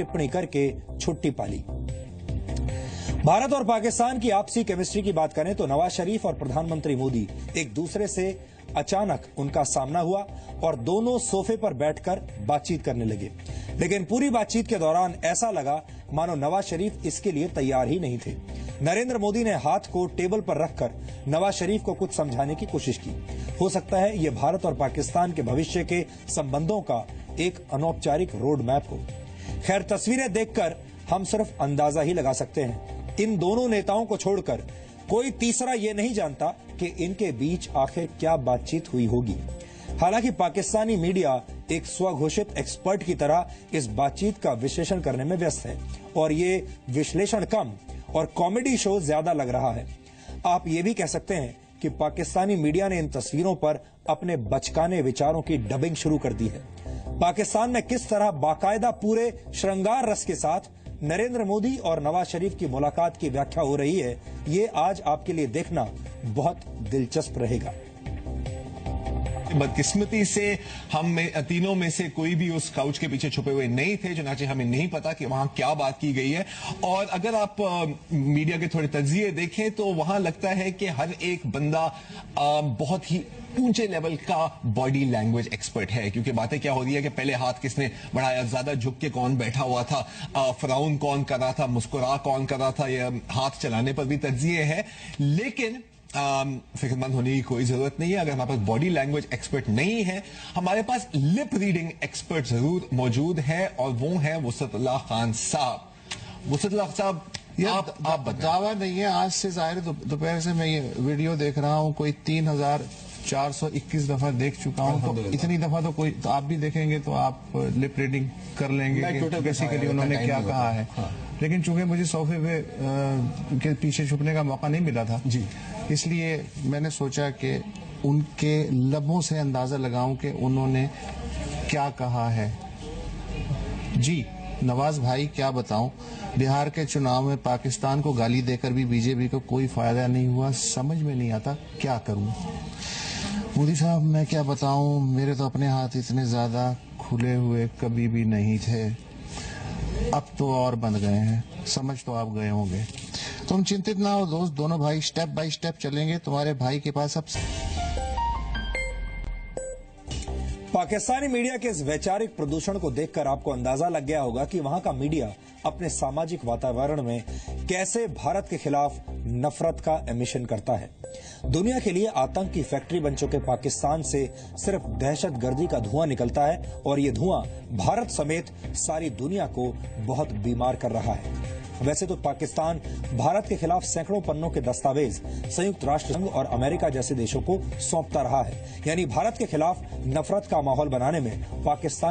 टिप्पणी करके छुट्टी पाली। भारत और पाकिस्तान की आपसी केमिस्ट्री की बात करें तो नवाज शरीफ और प्रधानमंत्री मोदी एक दूसरे से अचानक उनका सामना हुआ और दोनों सोफे पर बैठकर बातचीत करने लगे। लेकिन पूरी बातचीत के दौरान ऐसा लगा मानो नवाज शरीफ इसके लिए तैयार ही नहीं थे। नरेंद्र मोदी ने हाथ को टेबल पर रखकर नवाज शरीफ को कुछ समझाने की कोशिश की। हो सकता है ये भारत और पाकिस्तान के भविष्य के संबंधों का एक अनौपचारिक रोड मैप हो। खैर, तस्वीरें देखकर हम सिर्फ अंदाजा ही लगा सकते हैं। इन दोनों नेताओं को छोड़कर कोई तीसरा ये नहीं जानता कि इनके बीच आखिर क्या बातचीत हुई होगी। हालांकि पाकिस्तानी मीडिया एक स्वघोषित एक्सपर्ट की तरह इस बातचीत का विश्लेषण करने में व्यस्त है और ये विश्लेषण कम और कॉमेडी शो ज्यादा लग रहा है। आप ये भी कह सकते हैं कि पाकिस्तानी मीडिया ने इन तस्वीरों पर अपने बचकाने विचारों की डबिंग शुरू कर दी है। पाकिस्तान में किस तरह बाकायदा पूरे श्रृंगार रस के साथ नरेंद्र मोदी और नवाज शरीफ की मुलाकात की व्याख्या हो रही है, ये आज आपके लिए देखना बहुत दिलचस्प रहेगा। बदकिस्मती से हम तीनों में से कोई भी उस काउच के पीछे छुपे हुए नहीं थे, चुनाचे हमें नहीं पता कि वहां क्या बात की गई है। और अगर आप मीडिया के थोड़े तज्जिए देखें तो वहां लगता है कि हर एक बंदा बहुत ही ऊंचे लेवल का बॉडी लैंग्वेज एक्सपर्ट है, क्योंकि बातें क्या हो रही है कि पहले हाथ किसने बढ़ाया, ज्यादा झुक के कौन बैठा हुआ था, फ्राउन कौन कर रहा था, मुस्कुरा कौन कर रहा था, ये हाथ चलाने पर भी तज्जिए है। लेकिन फिक्रमंद होने की कोई जरूरत नहीं है। अगर हमारे पास बॉडी लैंग्वेज एक्सपर्ट नहीं है, हमारे पास लिप रीडिंग एक्सपर्ट जरूर मौजूद है, और वो है वसतुल्लाह खान साहब। वसतुल्लाह साहब, आप दावा नहीं है। आज से जाहिर दोपहर से मैं ये वीडियो देख रहा हूँ, कोई 3421 दफा देख चुका हूँ। तो इतनी दफा तो कोई, तो आप भी देखेंगे तो आप लिप रीडिंग कर लेंगे कि बेसिकली उन्होंने क्या कहा है। लेकिन चूंकि मुझे सोफे पे के पीछे छुपने का मौका नहीं मिला था जी, इसलिए मैंने सोचा कि उनके लबों से अंदाजा लगाऊं कि उन्होंने क्या कहा है। जी नवाज भाई, क्या बताऊं, बिहार के चुनाव में पाकिस्तान को गाली देकर भी बीजेपी को कोई फायदा नहीं हुआ। समझ में नहीं आता क्या करूं। मोदी साहब, मैं क्या बताऊं, मेरे तो अपने हाथ इतने ज्यादा खुले हुए कभी भी नहीं थे, अब तो और बंद गए हैं। समझ तो आप गए होंगे। तुम चिंतित ना हो दोस्त, दोनों भाई स्टेप बाय स्टेप चलेंगे। तुम्हारे भाई के पास अब पाकिस्तानी मीडिया के इस वैचारिक प्रदूषण को देखकर आपको अंदाजा लग गया होगा कि वहां का मीडिया अपने सामाजिक वातावरण में कैसे भारत के खिलाफ नफरत का एमिशन करता है। दुनिया के लिए आतंक की फैक्ट्री बन चुके पाकिस्तान से सिर्फ दहशतगर्दी का धुआं निकलता है, और ये धुआं भारत समेत सारी दुनिया को बहुत बीमार कर रहा है। वैसे तो पाकिस्तान भारत के खिलाफ सैकड़ों पन्नों के दस्तावेज संयुक्त राष्ट्र संघ और अमेरिका जैसे देशों को सौंपता रहा है। यानी भारत के खिलाफ नफरत का माहौल बनाने में पाकिस्तान